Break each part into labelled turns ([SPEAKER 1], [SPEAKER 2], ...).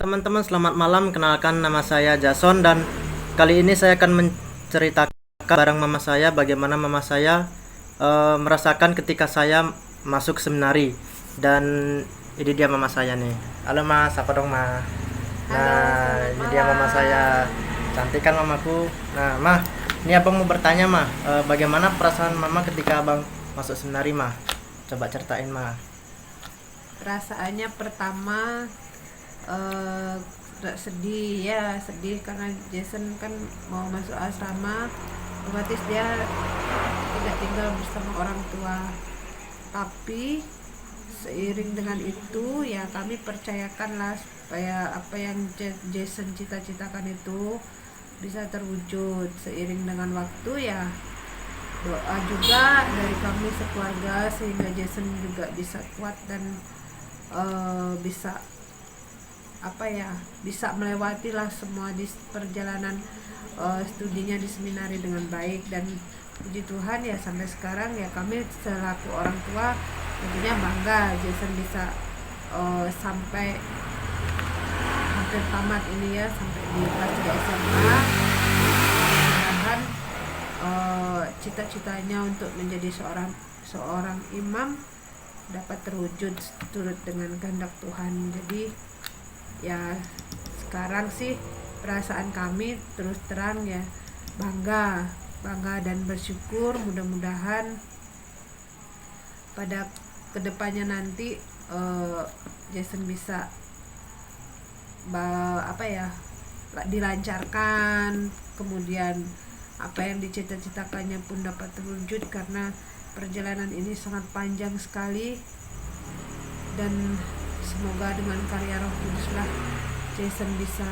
[SPEAKER 1] Teman-teman, selamat malam. Kenalkan, nama saya Jason dan kali ini saya akan menceritakan bareng mama saya bagaimana mama saya merasakan ketika saya masuk seminari. Dan ini dia mama saya nih. Halo Mas, apa dong Ma? Nah, ini dia mama saya. Cantik kan mamaku. Nah, Ma, ini abang mau bertanya Ma, bagaimana perasaan mama ketika abang masuk seminari Ma? Coba ceritain Ma.
[SPEAKER 2] Perasaannya pertama sedih karena Jason kan mau masuk asrama, otomatis dia tidak tinggal bersama orang tua. Tapi seiring dengan itu ya kami percayakanlah supaya apa yang Jason cita-citakan itu bisa terwujud. Seiring dengan waktu ya doa juga dari kami sekeluarga sehingga Jason juga bisa kuat dan bisa melewati lah semua di perjalanan studinya di seminari dengan baik. Dan puji Tuhan ya sampai sekarang ya kami selaku orang tua tentunya bangga Jason bisa sampai hampir tamat ini ya, sampai di kelas 3 SMA. Mudah-mudahan cita-citanya untuk menjadi seorang imam dapat terwujud turut dengan kehendak Tuhan. Jadi ya sekarang sih perasaan kami terus terang ya bangga dan bersyukur. Mudah-mudahan pada kedepannya nanti Jason bisa dilancarkan, kemudian apa yang dicita-citakannya pun dapat terwujud karena perjalanan ini sangat panjang sekali. Dan semoga dengan karya Roh Kudus lah Jason bisa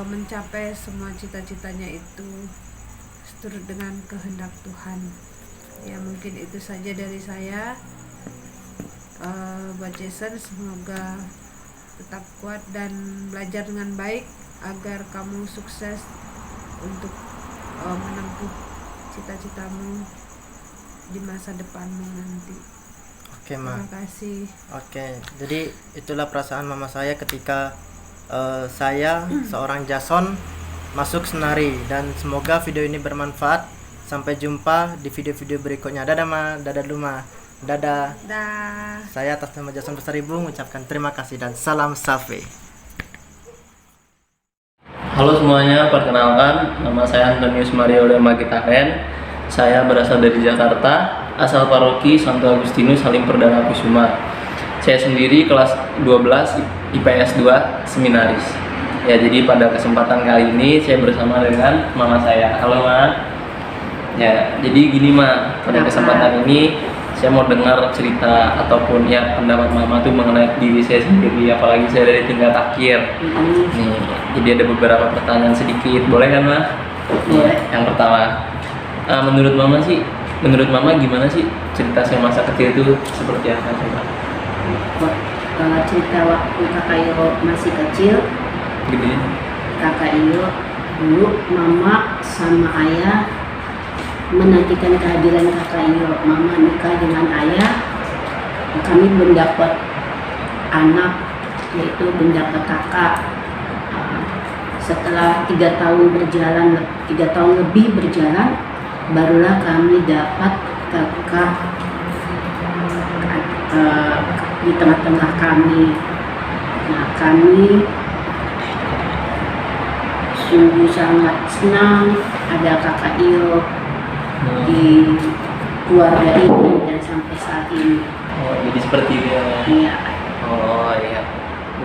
[SPEAKER 2] mencapai semua cita-citanya itu seturut dengan kehendak Tuhan. Ya mungkin itu saja dari saya. Buat Jason, semoga tetap kuat dan belajar dengan baik agar kamu sukses untuk menempuh cita-citamu di masa depanmu nanti.
[SPEAKER 1] Oke Ma.
[SPEAKER 2] Terima kasih.
[SPEAKER 1] Oke, jadi itulah perasaan mama saya ketika saya seorang Jason masuk seminari, dan semoga video ini bermanfaat. Sampai jumpa di video-video berikutnya. Dadah Ma, dadah dulu Ma. Dadah.
[SPEAKER 2] Dah.
[SPEAKER 1] Saya atas nama Jason Besaribu mengucapkan terima kasih dan salam Safi.
[SPEAKER 3] Halo semuanya, perkenalkan nama saya Antonius Mario Magitaren. Saya berasal dari Jakarta, asal paroki Santo Agustinus Halim Perdana Kusuma. Saya sendiri kelas 12 IPS 2 seminaris. Ya, jadi pada kesempatan kali ini saya bersama dengan mama saya. Halo Ma. Ya, jadi gini Ma, pada kesempatan ini saya mau dengar cerita ataupun ya pendapat mama tuh mengenai diri saya sendiri, apalagi saya dari tingkat akhir. Nih, jadi ada beberapa pertanyaan sedikit, boleh kan Ma?
[SPEAKER 4] Boleh.
[SPEAKER 3] Yang pertama, menurut mama gimana sih cerita saya masa kecil itu seperti apa coba?
[SPEAKER 4] Cerita waktu kakak Iyo masih kecil,
[SPEAKER 3] Gede.
[SPEAKER 4] kakak Iyo dulu mama sama ayah menantikan kehadiran kakak Iyo. Mama nikah dengan ayah, kami belum dapat anak, yaitu belum dapat kakak. Setelah 3 tahun lebih berjalan, barulah kami dapat kakak di tengah-tengah kami. Nah, kami sungguh sangat senang ada kakak Iyo di keluarga ini dan sampai saat ini.
[SPEAKER 3] Oh, jadi seperti itu ya.
[SPEAKER 4] Iya.
[SPEAKER 3] Oh iya.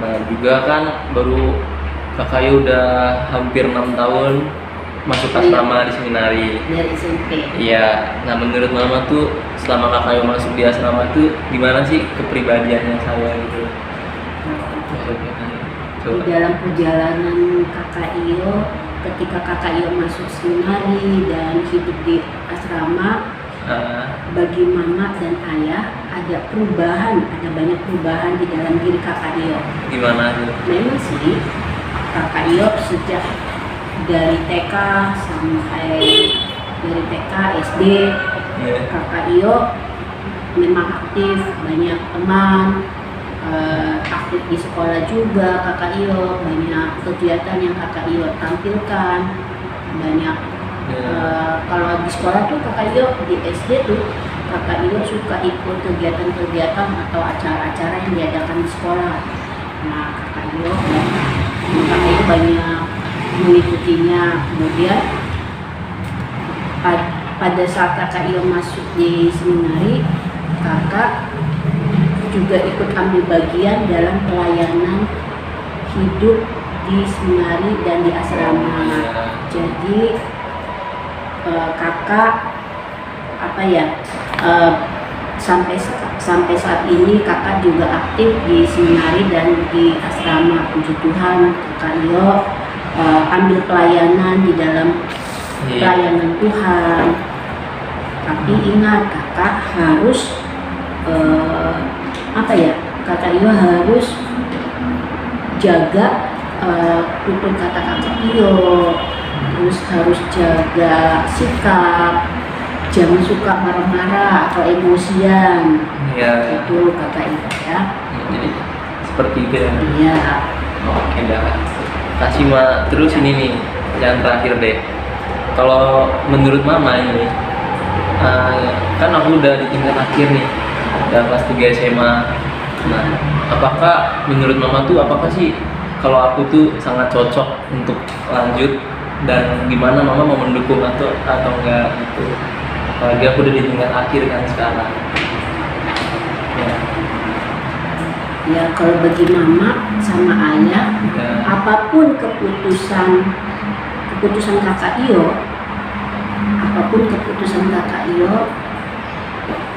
[SPEAKER 3] Nah juga kan baru kakaknya udah hampir 6 tahun masuk asrama di seminari.
[SPEAKER 4] Dari SMP.
[SPEAKER 3] Iya. Nah menurut mama tuh selama kakaknya masuk di asrama tuh gimana sih kepribadiannya saya gitu?
[SPEAKER 4] Di dalam perjalanan kakak Iyo, ketika kakak Iyo masuk seminari dan hidup di asrama, bagi mama dan ayah ada banyak perubahan di dalam diri kakak Iyo.
[SPEAKER 3] Gimana tuh?
[SPEAKER 4] Memang sih kakak Iyo sejak dari TK sampai dari TK, SD, kakak Iyo memang aktif, banyak teman, aktif di sekolah juga Kakak Iyo, banyak kegiatan yang Kakak Iyo tampilkan, banyak kalau di sekolah tuh Kakak Iyo di SD tuh Kakak Iyo suka ikut kegiatan-kegiatan atau acara-acara yang diadakan di sekolah. Nah Kakak Iyo banyak mengikutinya. Kemudian pada saat Kakak Iyo masuk di seminari, Kakak juga ikut ambil bagian dalam pelayanan hidup di seminari dan di asrama. Jadi Kakak sampai saat ini Kakak juga aktif di seminari dan di asrama. Puji Tuhan, Kakak Iyo ambil pelayanan di dalam pelayanan Tuhan. Tapi ingat, Kakak harus Kakak Iyo harus jaga tutur kata Kakak Iyo, terus harus jaga sikap, jangan suka marah-marah atau emosian.
[SPEAKER 3] Iya.
[SPEAKER 4] Itu Kakak Iyo ya.
[SPEAKER 3] Jadi seperti itu ya.
[SPEAKER 4] Iya.
[SPEAKER 3] Oke dah. Kasih Ma. Terus ini nih yang terakhir deh. Kalau menurut Mama ini, kan aku udah di tingkat akhir nih, udah kelas 3 SMA. Nah, apakah menurut Mama tuh apakah sih kalau aku tuh sangat cocok untuk lanjut, dan gimana Mama mau mendukung atau enggak gitu? Apalagi aku udah di tingkat akhir kan sekarang.
[SPEAKER 4] Ya kalau bagi Mama sama Ayah,
[SPEAKER 3] Ya.
[SPEAKER 4] apapun keputusan Kakak Iyo,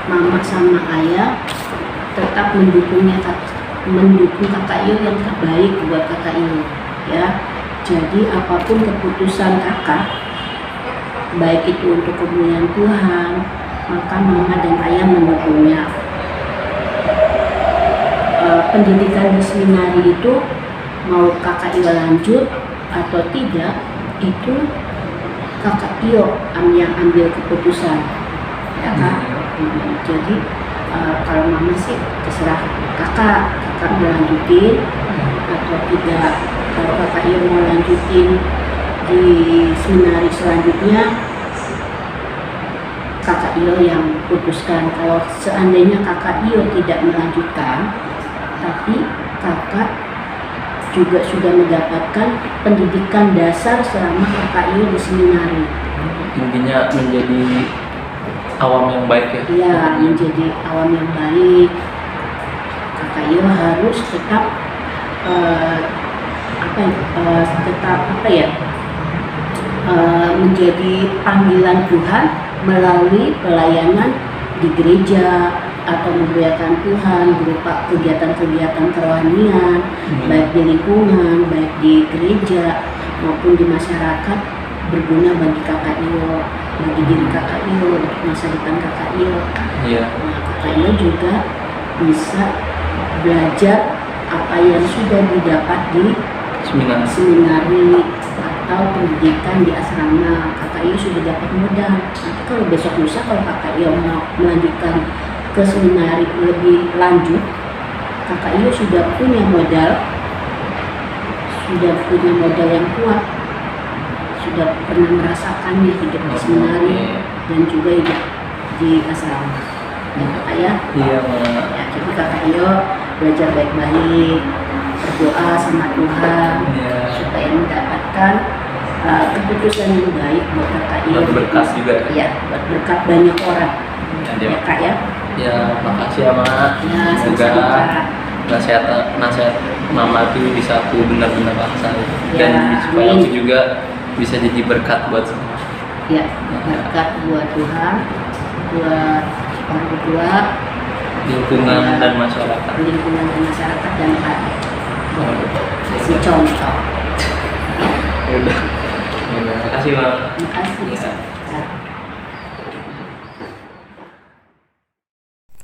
[SPEAKER 4] Mama sama Ayah tetap mendukung Kakak Iyo yang terbaik buat Kakak Iyo ya. Jadi apapun keputusan Kakak, baik itu untuk kemuliaan Tuhan, maka Mama dan Ayah mendukungnya. Pendidikan di seminari itu mau Kakak Iyo lanjut atau tidak, itu Kakak Iyo yang ambil keputusan ya Kak. Jadi kalau Mama sih terserah Kakak mau lanjutin atau tidak. Kalau Kakak Iyo mau lanjutin di seminari selanjutnya, Kakak Iyo yang putuskan. Kalau seandainya Kakak Iyo tidak melanjutkan, tapi Kakak juga sudah mendapatkan pendidikan dasar selama Kakak Iyo di seminari.
[SPEAKER 3] Intinya menjadi awam yang baik ya.
[SPEAKER 4] Iya, menjadi awam yang baik. Kakak Iyo harus tetap menjadi panggilan Tuhan melalui pelayanan di gereja atau memuliakan Tuhan berupa kegiatan-kegiatan kerohanian, baik di lingkungan, baik di gereja maupun di masyarakat, berguna bagi Kakak Iyo, bagi diri Kakak Iyo, untuk masa depan Kakak Iyo.
[SPEAKER 3] Iya.
[SPEAKER 4] Nah, Kakak Iyo juga bisa belajar apa yang sudah didapat di seminari atau pendidikan di asrama. Kakak Iyo sudah dapat modal. Nanti kalau besok lusa kalau Kakak Iyo mau melanjutkan ke seminari lebih lanjut, Kakak Iyo sudah punya modal yang kuat, sudah pernah merasakannya hidup di seminari dan juga hidup di asrama. Ya Kakak ya.
[SPEAKER 3] Iya Ma.
[SPEAKER 4] Ya, jadi Kakak Iyo belajar baik-baik, berdoa sama Tuhan supaya mendapatkan keputusan yang baik buat Kakak Iyo.
[SPEAKER 3] Buat berkat juga.
[SPEAKER 4] Iya, buat berkat banyak orang.
[SPEAKER 3] Ya,
[SPEAKER 4] Ya Kak ya.
[SPEAKER 3] Ya, makasih ya Ma.
[SPEAKER 4] Ya,
[SPEAKER 3] Semoga
[SPEAKER 4] sama-sama.
[SPEAKER 3] nasihat Mama tuh bisa aku benar-benar laksanain,
[SPEAKER 4] Ya,
[SPEAKER 3] dan supaya
[SPEAKER 4] amin.
[SPEAKER 3] aku juga bisa jadi berkat buat semua.
[SPEAKER 4] Ya, berkat buat Tuhan, buat orang tua,
[SPEAKER 3] Lingkungan dan masyarakat.
[SPEAKER 4] lingkungan dan masyarakat, dan kasih contoh.
[SPEAKER 3] Ya udah. Terima kasih Ma.
[SPEAKER 4] Terima kasih.
[SPEAKER 3] Ya.
[SPEAKER 4] Ya.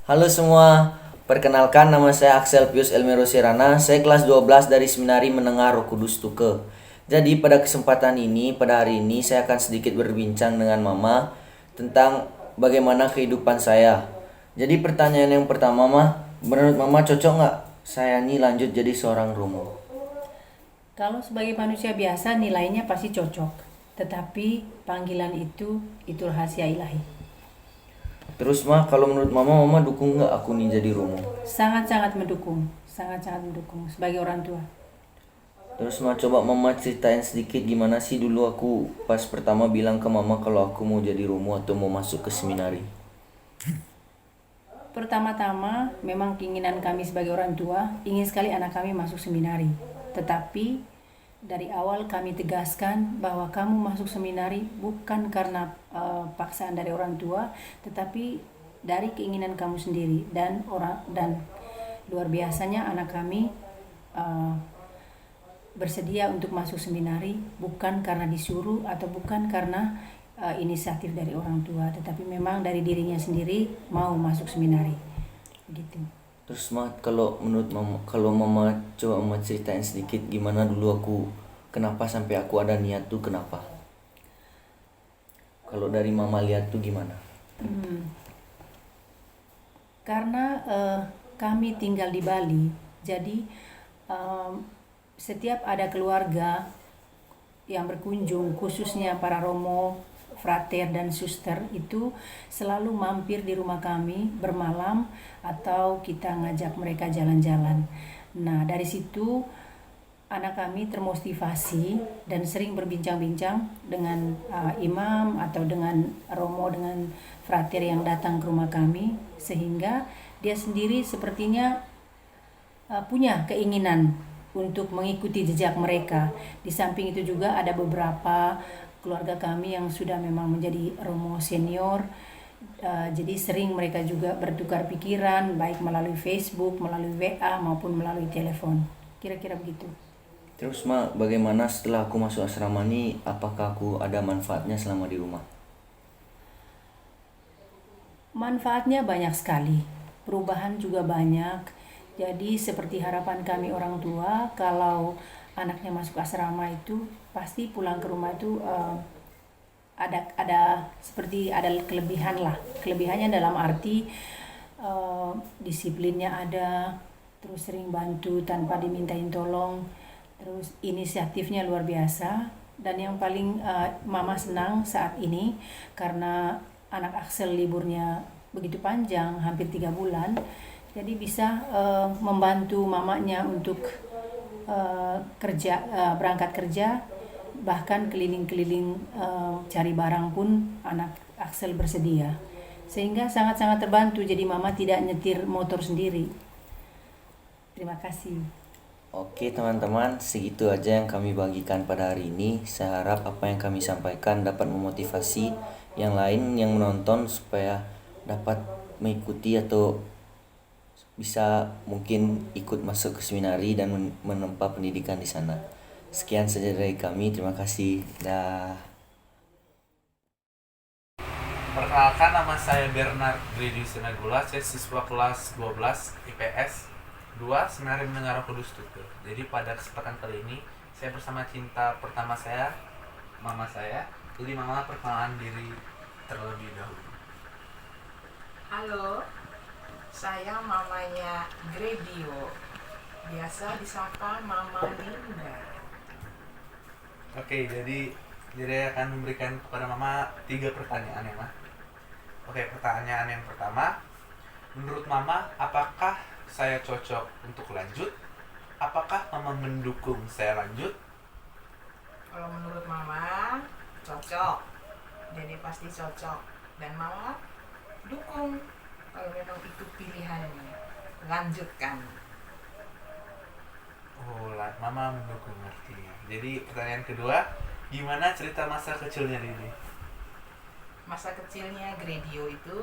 [SPEAKER 1] Halo semua, perkenalkan nama saya Axel Pius Elmero Sirana. Saya kelas 12 dari Seminari Menengah Roh Kudus Tuke. Jadi pada kesempatan ini, pada hari ini saya akan sedikit berbincang dengan Mama tentang bagaimana kehidupan saya. Jadi pertanyaan yang pertama, menurut Mama cocok nggak
[SPEAKER 5] saya ini lanjut jadi seorang romo?
[SPEAKER 6] Kalau sebagai manusia biasa nilainya pasti cocok, tetapi panggilan itu rahasia ilahi.
[SPEAKER 5] Terus Ma, kalau menurut Mama dukung nggak aku nih jadi romo?
[SPEAKER 6] Sangat-sangat mendukung sebagai orang tua.
[SPEAKER 5] Terus Ma, coba Mama ceritain sedikit gimana sih dulu aku pas pertama bilang ke Mama kalau aku mau jadi romo atau mau masuk ke seminari.
[SPEAKER 6] Pertama-tama memang keinginan kami sebagai orang tua ingin sekali anak kami masuk seminari. Tetapi dari awal kami tegaskan bahwa kamu masuk seminari bukan karena paksaan dari orang tua, tetapi dari keinginan kamu sendiri dan luar biasanya anak kami bersedia untuk masuk seminari bukan karena disuruh atau bukan karena inisiatif dari orang tua, tetapi memang dari dirinya sendiri mau masuk seminari. Begitu.
[SPEAKER 5] Terus Ma, kalau menurut Mama, kalau Mama coba Mama ceritain sedikit gimana dulu aku, kenapa sampai aku ada niat tuh, kenapa? Kalau dari Mama lihat tuh gimana?
[SPEAKER 6] Karena kami tinggal di Bali, jadi setiap ada keluarga yang berkunjung, khususnya para romo, frater dan suster itu selalu mampir di rumah kami bermalam atau kita ngajak mereka jalan-jalan. Nah, dari situ anak kami termotivasi dan sering berbincang-bincang dengan imam atau dengan romo, dengan frater yang datang ke rumah kami, sehingga dia sendiri sepertinya punya keinginan untuk mengikuti jejak mereka. Di samping itu juga ada beberapa keluarga kami yang sudah memang menjadi romo senior, jadi sering mereka juga bertukar pikiran baik melalui Facebook, melalui WA maupun melalui telepon. Kira-kira begitu.
[SPEAKER 5] Terus Ma, bagaimana setelah aku masuk asrama nih, apakah aku ada manfaatnya selama di rumah?
[SPEAKER 6] Manfaatnya banyak sekali, perubahan juga banyak. Jadi seperti harapan kami orang tua, kalau anaknya masuk asrama itu pasti pulang ke rumah itu ada kelebihan lah. Kelebihannya dalam arti disiplinnya ada, terus sering bantu tanpa dimintain tolong, terus inisiatifnya luar biasa. Dan yang paling Mama senang saat ini karena anak Axel liburnya begitu panjang, hampir 3 bulan, jadi bisa membantu mamanya untuk berangkat kerja, bahkan keliling-keliling cari barang pun anak Axel bersedia, sehingga sangat-sangat terbantu. Jadi Mama tidak nyetir motor sendiri. Terima kasih.
[SPEAKER 5] Oke teman-teman, segitu aja yang kami bagikan pada hari ini. Saya harap apa yang kami sampaikan dapat memotivasi yang lain yang menonton supaya dapat mengikuti atau bisa mungkin ikut masuk ke seminari dan menempa pendidikan di sana. Sekian saja dari kami, terima kasih. Dah.
[SPEAKER 7] Perkenalkan, nama saya Bernard Grady Sinagula, saya siswa kelas 12 IPS 2 Seminari Mendengar Roh Kudus Tutur. Jadi pada kesempatan kali ini saya bersama cinta pertama saya, mama saya. Jadi Mama perkenalan diri terlebih dahulu.
[SPEAKER 2] Halo, saya mamanya Gredio, biasa disapa Mama Linda.
[SPEAKER 7] Oke, jadi akan memberikan kepada Mama 3 pertanyaan ya, Ma. Oke, pertanyaan yang pertama, menurut Mama, apakah saya cocok untuk lanjut? Apakah Mama mendukung saya lanjut?
[SPEAKER 2] Kalau menurut Mama, cocok. Jadi pasti cocok. Dan Mama dukung kalau memang itu pilihannya. Lanjutkan.
[SPEAKER 7] Oh, Mama mendukung artinya. Jadi pertanyaan kedua, gimana cerita masa kecilnya Didi?
[SPEAKER 2] Masa kecilnya Gredio itu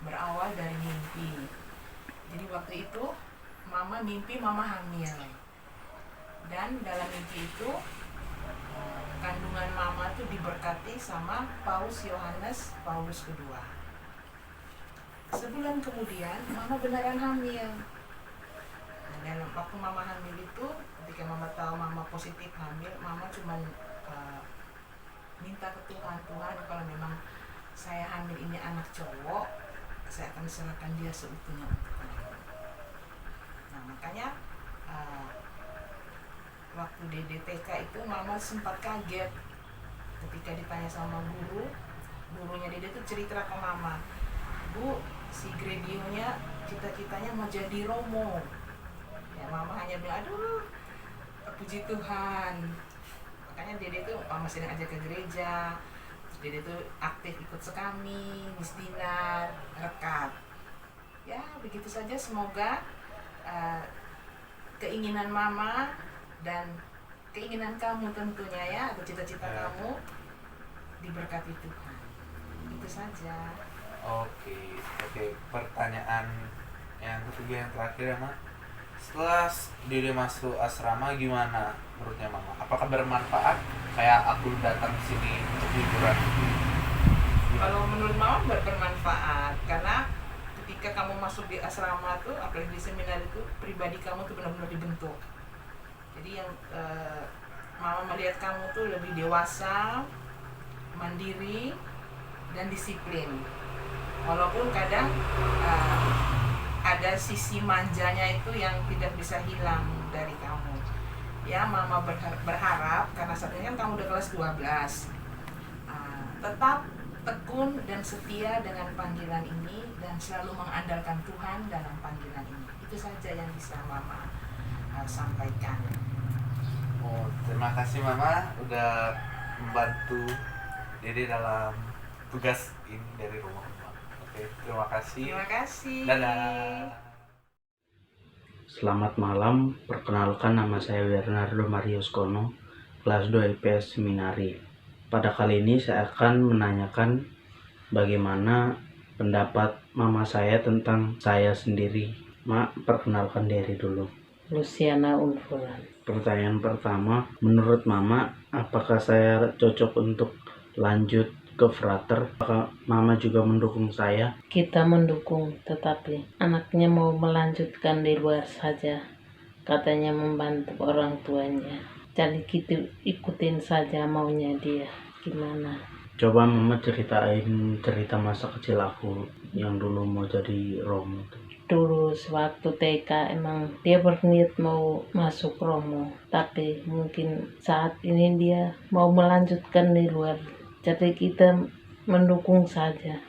[SPEAKER 2] berawal dari mimpi. Jadi waktu itu Mama mimpi Mama hamil. Dan dalam mimpi itu kandungan Mama tuh diberkati sama Paus Yohanes Paulus kedua. Sebulan kemudian Mama beneran hamil. Dan waktu Mama hamil itu, ketika Mama tahu Mama positif hamil, Mama cuma minta ke Tuhan, kalau memang saya hamil ini anak cowok, saya akan serahkan dia seutuhnya untuk Tuhan. Nah,
[SPEAKER 8] Makanya waktu di DTK itu mama sempat kaget ketika ditanya sama gurunya Dede tuh cerita ke mama, Bu, si Gredionya cita-citanya mau jadi Romo. Ya mama hanya bilang, aduh puji Tuhan. Makanya Dede tuh mama sering ajak ke gereja, terus Dede tuh aktif ikut sekami, misdinar, rekat. Ya begitu saja, semoga keinginan mama dan keinginan kamu tentunya ya, atau cita-cita kamu diberkati Tuhan. Itu saja.
[SPEAKER 7] Oke. Pertanyaan yang ketiga, yang terakhir ya, Mak. Setelah Dede masuk asrama gimana menurutnya Mama? Apakah bermanfaat kayak aku datang ke sini untuk liburan?
[SPEAKER 8] Kalau menurut mama bermanfaat, karena ketika kamu masuk di asrama tuh, apalagi di seminar itu, pribadi kamu tuh benar-benar dibentuk. Jadi yang mama melihat kamu tuh lebih dewasa, mandiri, dan disiplin. Walaupun kadang ada sisi manjanya itu yang tidak bisa hilang dari kamu. Ya, mama berharap karena saat ini kan kamu udah kelas 12, tetap tekun dan setia dengan panggilan ini dan selalu mengandalkan Tuhan dalam panggilan ini. Itu saja yang bisa mama sampaikan.
[SPEAKER 7] Terima kasih Mama udah membantu Dede dalam tugas ini dari rumah. Oke, terima kasih.
[SPEAKER 8] Terima kasih.
[SPEAKER 7] Dadah.
[SPEAKER 9] Selamat malam, perkenalkan nama saya Bernardo Marius Kono, kelas 2 IPS Seminari. Pada kali ini saya akan menanyakan bagaimana pendapat mama saya tentang saya sendiri. Mak, perkenalkan diri dulu.
[SPEAKER 10] Luciana Unfulan.
[SPEAKER 9] Pertanyaan pertama, menurut mama, apakah saya cocok untuk lanjut ke frater? Apakah mama juga mendukung saya?
[SPEAKER 10] Kita mendukung, tetapi anaknya mau melanjutkan di luar saja. Katanya membantu orang tuanya. Jadi kita ikutin saja maunya dia. Gimana?
[SPEAKER 9] Coba mama ceritain cerita masa kecil aku yang dulu mau jadi Romo.
[SPEAKER 10] Dulu sewaktu TK emang dia berniat mau masuk Romo, tapi mungkin saat ini dia mau melanjutkan di luar. Jadi kita mendukung saja.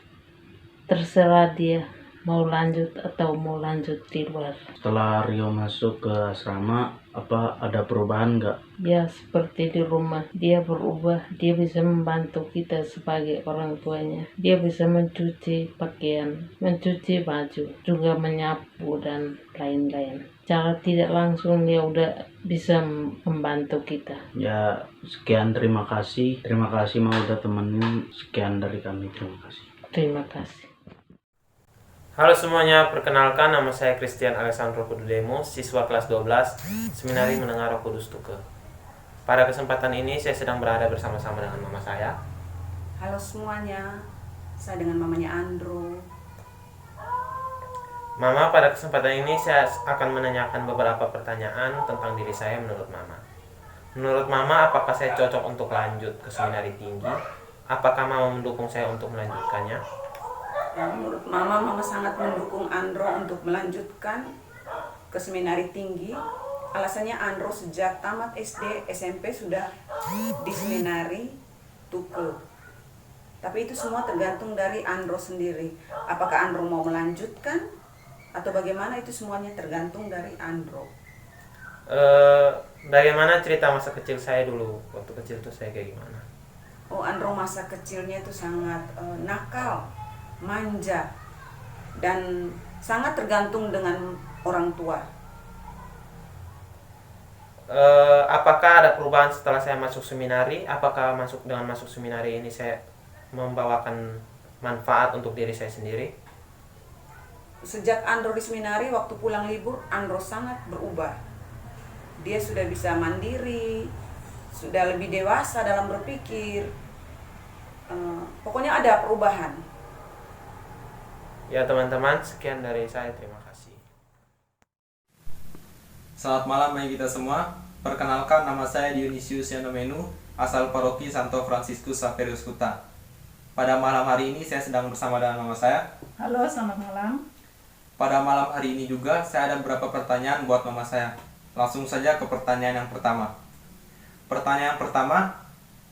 [SPEAKER 10] Terserah dia mau lanjut atau mau lanjut di luar.
[SPEAKER 9] Setelah Rio masuk ke asrama, apa ada perubahan nggak?
[SPEAKER 10] Ya seperti di rumah, dia berubah. Dia bisa membantu kita sebagai orang tuanya. Dia bisa mencuci pakaian, mencuci baju, juga menyapu dan lain-lain. Cara tidak langsung dia udah bisa membantu kita.
[SPEAKER 9] Ya sekian, terima kasih. Terima kasih mau udah temenin. Sekian dari kami, terima kasih.
[SPEAKER 10] Terima kasih.
[SPEAKER 1] Halo semuanya, perkenalkan nama saya Christian Alessandro Kududemo, siswa kelas 12 Seminari Mendengar Roh Kudus Tuke. Pada kesempatan ini saya sedang berada bersama-sama dengan mama saya.
[SPEAKER 6] Halo semuanya, saya dengan mamanya Andro.
[SPEAKER 1] Mama, pada kesempatan ini saya akan menanyakan beberapa pertanyaan tentang diri saya menurut mama. Menurut mama, apakah saya cocok untuk lanjut ke seminari tinggi? Apakah mama mendukung saya untuk melanjutkannya?
[SPEAKER 6] Menurut mama sangat mendukung Andro untuk melanjutkan ke seminari tinggi. Alasannya Andro sejak tamat SD, SMP sudah di seminari Tuke. Tapi itu semua tergantung dari Andro sendiri. Apakah Andro mau melanjutkan atau bagaimana, itu semuanya tergantung dari Andro.
[SPEAKER 1] Bagaimana cerita masa kecil saya dulu? Waktu kecil tuh saya kayak gimana?
[SPEAKER 6] Andro masa kecilnya itu sangat nakal, manja, dan sangat tergantung dengan orang tua.
[SPEAKER 1] Apakah ada perubahan setelah saya masuk seminari? Apakah dengan masuk seminari ini saya membawakan manfaat untuk diri saya sendiri?
[SPEAKER 6] Sejak Andro di seminari, waktu pulang libur, Andro sangat berubah. Dia sudah bisa mandiri, sudah lebih dewasa dalam berpikir. Pokoknya ada perubahan.
[SPEAKER 1] Ya teman-teman, sekian dari saya, terima kasih.
[SPEAKER 11] Selamat malam bagi kita semua. Perkenalkan, nama saya Dionysius Yanomenu, asal paroki Santo Fransiskus Saverius Kuta. Pada malam hari ini saya sedang bersama dengan mama saya.
[SPEAKER 12] Halo, selamat malam.
[SPEAKER 11] pada malam hari ini juga saya ada beberapa pertanyaan buat mama saya. Langsung saja ke pertanyaan yang pertama. Pertanyaan pertama,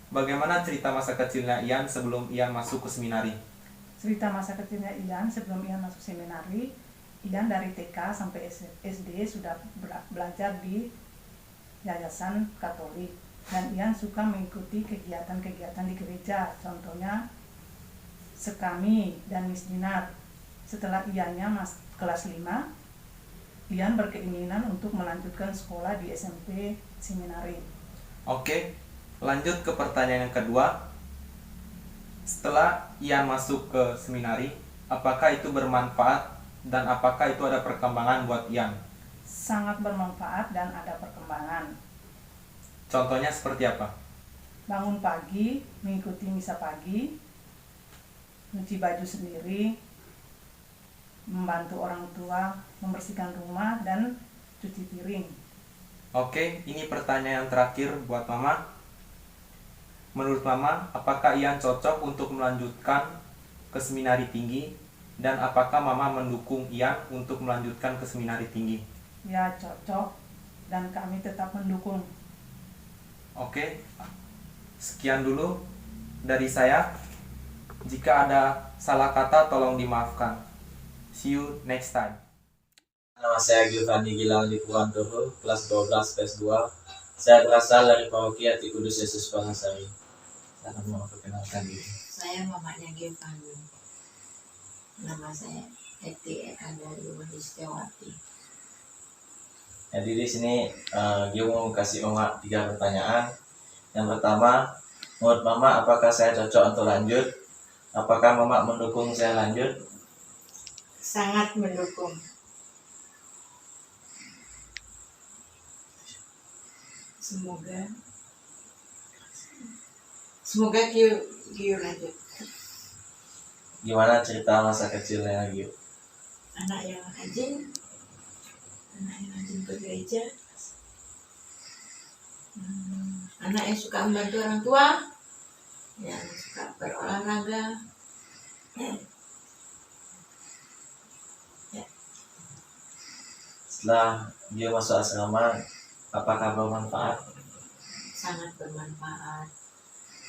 [SPEAKER 11] bagaimana cerita masa kecilnya Ian sebelum Ian masuk ke seminari?
[SPEAKER 12] Cerita masa kecilnya Ian sebelum Ian masuk seminari, Ian dari TK sampai SD sudah belajar di yayasan Katolik, dan Ian suka mengikuti kegiatan-kegiatan di gereja, contohnya Sekami dan Miss Dinar. Setelah Iannya kelas 5, Ian berkeinginan untuk melanjutkan sekolah di SMP Seminari.
[SPEAKER 11] Oke, lanjut ke pertanyaan yang kedua. Setelah Ian masuk ke seminari, apakah itu bermanfaat dan apakah itu ada perkembangan buat Ian?
[SPEAKER 12] Sangat bermanfaat dan ada perkembangan.
[SPEAKER 11] Contohnya seperti apa?
[SPEAKER 12] Bangun pagi, mengikuti misa pagi, nyuci baju sendiri, membantu orang tua, membersihkan rumah, dan cuci piring.
[SPEAKER 11] Oke, ini pertanyaan terakhir buat Mama. Menurut Mama, apakah Ian cocok untuk melanjutkan ke seminari tinggi? Dan apakah Mama mendukung Ian untuk melanjutkan ke seminari tinggi?
[SPEAKER 12] Ya, cocok, dan kami tetap mendukung.
[SPEAKER 11] Oke, sekian dulu dari saya. Jika ada salah kata, tolong dimaafkan. See you next time.
[SPEAKER 3] Nama saya Giovanni Gilang Dipuantoho, kelas 12 PS2. Saya berasal dari Paroki Hati Kudus Yesus Palasari. Saya mau perkenalkan diri.
[SPEAKER 13] Saya mamanya Giovanni. Nama saya Eti dari Wadi Setiawati.
[SPEAKER 3] Jadi di sini Gio mau kasih Mama 3 pertanyaan. Yang pertama, menurut Mama apakah saya cocok untuk lanjut? Apakah Mama mendukung saya lanjut?
[SPEAKER 13] Sangat mendukung. Semoga Gio lanjut.
[SPEAKER 3] Gimana cerita masa kecilnya Gio?
[SPEAKER 13] Anak yang rajin ke gereja, anak yang suka membantu orang tua, yang suka berolahraga.
[SPEAKER 3] Setelah Gio masuk asrama, apakah bermanfaat?
[SPEAKER 13] Sangat bermanfaat.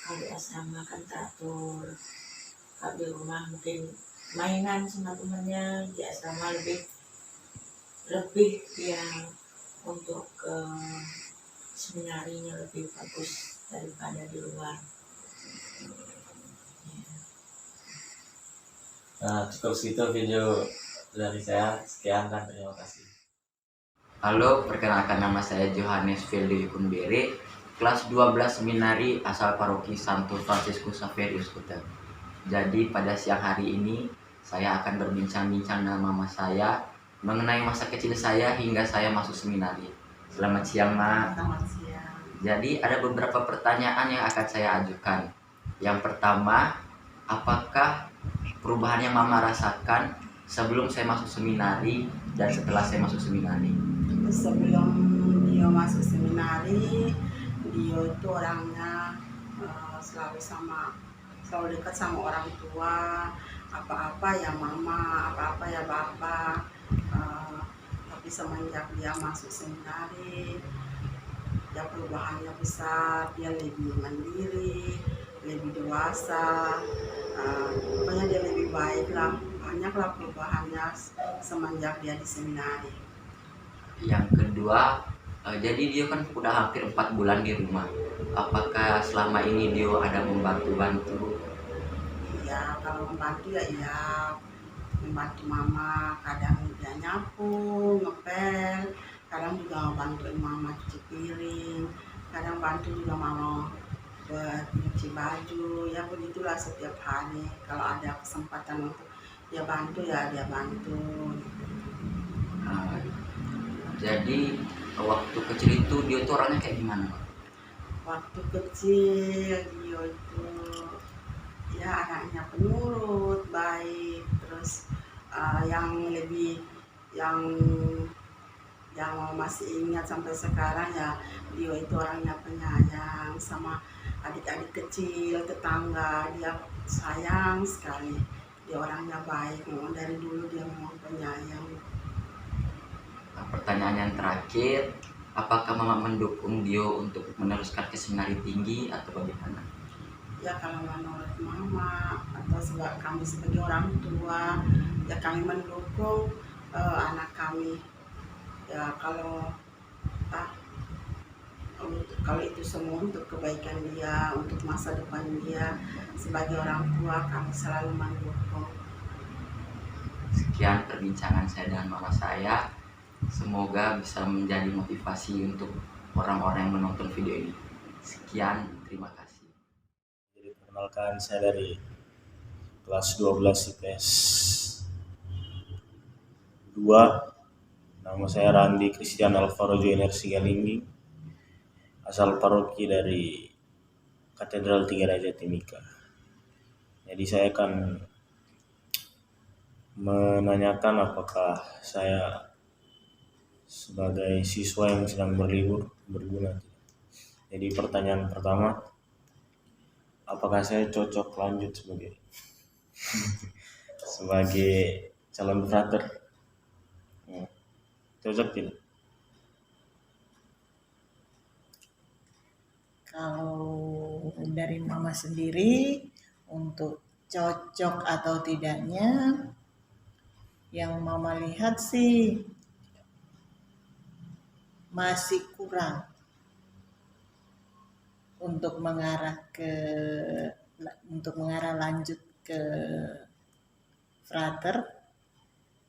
[SPEAKER 13] Kalau di asrama kan teratur, kalau di rumah mungkin mainan sama temannya, di asrama lebih yang untuk ke seminarinya lebih bagus daripada di luar.
[SPEAKER 3] Nah, cukup segitu video dari saya. Sekian dan terima kasih.
[SPEAKER 14] Halo, perkenalkan nama saya Johannes Feldi Kunbere, kelas 12 seminari asal Paroki Santo Fransiskus Xaverius Kuta. Jadi pada siang hari ini saya akan berbincang-bincang dengan mama saya mengenai masa kecil saya hingga saya masuk seminari. Selamat siang, Ma.
[SPEAKER 13] Selamat siang.
[SPEAKER 14] Jadi ada beberapa pertanyaan yang akan saya ajukan. Yang pertama, apakah perubahan yang Mama rasakan sebelum saya masuk seminari dan setelah saya masuk seminari?
[SPEAKER 15] Sebelum dia masuk seminari, dia itu orangnya selalu dekat sama orang tua, apa-apa ya mama, apa-apa ya bapak. Tapi semenjak dia masuk seminari, ya perubahannya besar, dia lebih mandiri, lebih dewasa, pokoknya dia lebih baik lah, banyaklah perubahannya semenjak dia di seminari.
[SPEAKER 14] Yang kedua, jadi dia kan udah hampir 4 bulan di rumah. Apakah selama ini dia ada membantu-bantu?
[SPEAKER 15] Iya, kalau membantu ya iya, membantu mama, kadang dia nyapu, ngepel, kadang juga bantuin mama cuci piring, kadang bantu juga mama buat nyuci baju, ya begitulah setiap hari. Kalau ada kesempatan untuk dia bantu ya dia bantu.
[SPEAKER 14] Jadi waktu kecil itu dia tuh orangnya kayak gimana?
[SPEAKER 15] Waktu kecil dia itu ya anaknya penurut, baik, terus yang masih ingat sampai sekarang ya dia itu orangnya penyayang sama adik-adik kecil, tetangga, dia sayang sekali. Dia orangnya baik, memang dari dulu dia memang penyayang.
[SPEAKER 14] Nah, pertanyaan yang terakhir, apakah mama mendukung Dio untuk meneruskan ke seminari tinggi atau bagaimana?
[SPEAKER 15] Ya kalau menurut mama atau kami sebagai orang tua, ya kami mendukung anak kami. Ya kalau itu semua untuk kebaikan dia, untuk masa depan dia, sebagai orang tua kami selalu mendukung.
[SPEAKER 14] Sekian perbincangan saya dengan mama saya. Semoga bisa menjadi motivasi untuk orang-orang yang menonton video ini. Sekian, terima kasih.
[SPEAKER 16] Jadi perkenalkan, saya dari kelas 12 IPS 2. Nama saya Randi Christian Alvaro Joiner Sigalinggi, asal paroki dari Katedral Tiga Raja Timika. Jadi saya akan menanyakan apakah saya sebagai siswa yang sedang berlibur berguna. Jadi pertanyaan pertama, apakah saya cocok lanjut sebagai calon frater? Cocok tidak?
[SPEAKER 17] Kalau dari mama sendiri, untuk cocok atau tidaknya, yang mama lihat sih masih kurang untuk mengarah lanjut ke frater,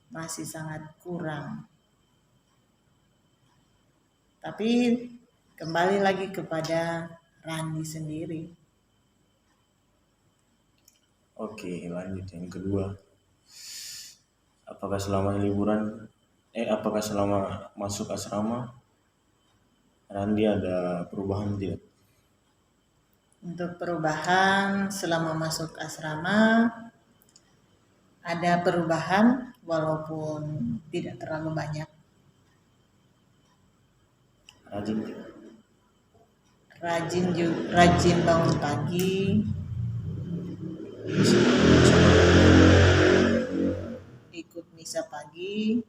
[SPEAKER 17] masih sangat kurang. Tapi kembali lagi kepada Randi sendiri.
[SPEAKER 16] Oke, lanjut yang kedua. Apakah selama masuk asrama Randi ada perubahan tidak?
[SPEAKER 17] Untuk perubahan selama masuk asrama ada perubahan walaupun tidak terlalu banyak. Rajin bangun pagi, ikut misa pagi,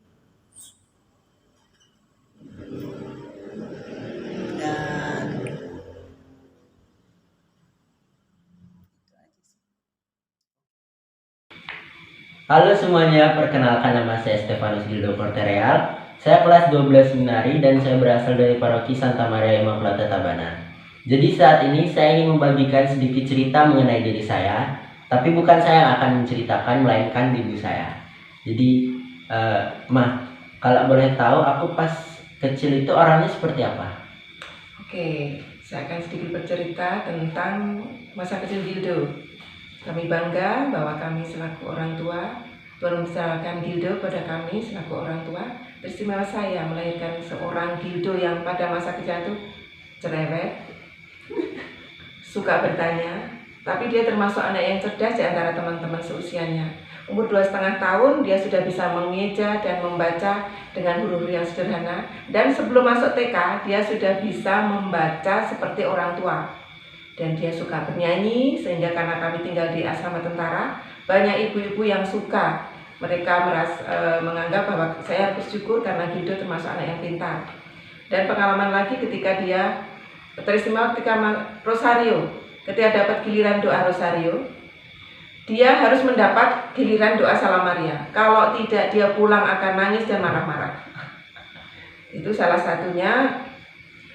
[SPEAKER 17] dan
[SPEAKER 18] Halo semuanya, perkenalkan nama saya Stefanus Gildo Portereal. Saya kelas 12 Seminari dan saya berasal dari Paroki Santa Maria Immaculata Tabanan. Jadi saat ini saya ingin membagikan sedikit cerita mengenai diri saya, tapi bukan saya yang akan menceritakan, melainkan ibu saya. Jadi, kalau boleh tahu aku pas kecil itu orangnya seperti apa?
[SPEAKER 8] Oke, saya akan sedikit bercerita tentang masa kecil Gildo. Kami bangga bahwa kami selaku orang tua, Tuhan membesarkan Gildo pada kami selaku orang tua. Beristimewa saya melahirkan seorang Gildo yang pada masa kecil itu cerewet, suka bertanya, tapi dia termasuk anak yang cerdas di antara teman-teman seusianya. Umur 2,5 tahun dia sudah bisa mengeja dan membaca dengan huruf yang sederhana, dan sebelum masuk TK dia sudah bisa membaca seperti orang tua. Dan dia suka bernyanyi, sehingga karena kami tinggal di asrama tentara, banyak ibu-ibu yang suka. Mereka menganggap bahwa saya bersyukur karena Gildo termasuk anak yang pintar. Dan pengalaman lagi ketika dia teristimewa ketika Rosario, ketika dapat giliran doa Rosario, dia harus mendapat giliran doa Salam Maria. Kalau tidak, dia pulang akan nangis dan marah-marah. Itu salah satunya.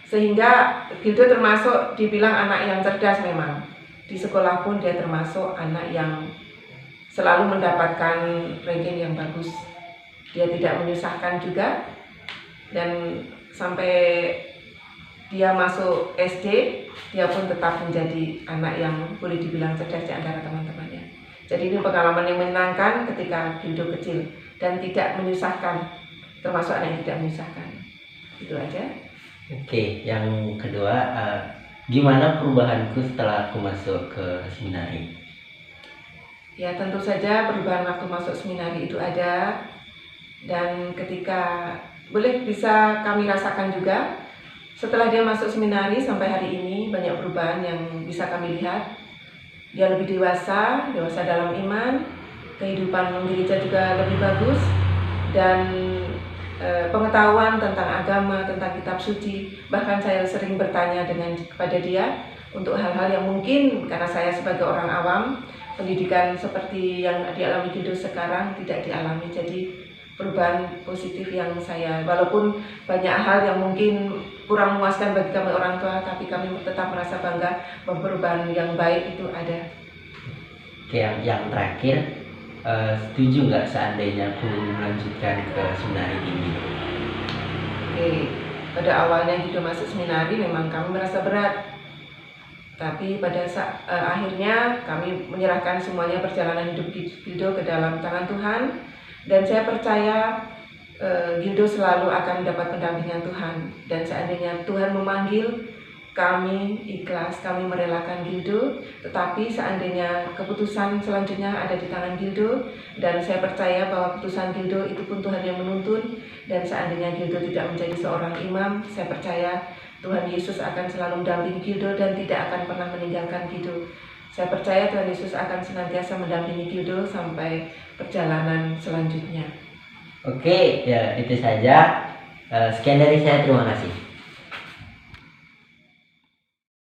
[SPEAKER 8] Sehingga Gildo termasuk dibilang anak yang cerdas memang. Di sekolah pun dia termasuk anak yang selalu mendapatkan ranking yang bagus. Dia tidak menyusahkan juga. Dan sampai dia masuk SD, dia pun tetap menjadi anak yang boleh dibilang cerdas di antara teman-temannya. Jadi ini pengalaman yang menyenangkan ketika Gildo kecil dan tidak menyusahkan, termasuk anak yang tidak menyusahkan. Itu aja.
[SPEAKER 18] Oke, yang kedua, gimana perubahanku setelah aku masuk ke seminari?
[SPEAKER 8] Ya tentu saja perubahan waktu masuk seminari itu ada, dan ketika bisa kami rasakan juga setelah dia masuk seminari sampai hari ini banyak perubahan yang bisa kami lihat. Dia lebih dewasa dalam iman,
[SPEAKER 2] kehidupan gereja juga lebih bagus, dan pengetahuan tentang agama, tentang kitab suci. Bahkan saya sering bertanya kepada dia untuk hal-hal yang mungkin karena saya sebagai orang awam, pendidikan seperti yang dialami Gildo sekarang tidak dialami. Jadi perubahan positif yang saya, walaupun banyak hal yang mungkin kurang memuaskan bagi kami orang tua, tapi kami tetap merasa bangga bahwa perubahan yang baik itu ada.
[SPEAKER 18] Oke, yang terakhir, setuju nggak seandainya aku melanjutkan ke seminari tinggi?
[SPEAKER 2] Oke, pada awalnya Gildo masuk seminari memang kami merasa berat, tapi pada akhirnya kami menyerahkan semuanya perjalanan hidup Gildo ke dalam tangan Tuhan, dan saya percaya Gildo selalu akan mendapat pendampingan Tuhan, dan seandainya Tuhan memanggil, kami ikhlas, kami merelakan Gildo. Tetapi seandainya keputusan selanjutnya ada di tangan Gildo, dan saya percaya bahwa keputusan Gildo itu pun Tuhan yang menuntun, dan seandainya Gildo tidak menjadi seorang imam, saya percaya Tuhan Yesus akan selalu mendampingi Gildo dan tidak akan pernah meninggalkan Gildo. Saya percaya Tuhan Yesus akan senantiasa mendampingi Gildo sampai perjalanan selanjutnya.
[SPEAKER 18] Oke, ya itu saja. Sekian dari saya, terima kasih.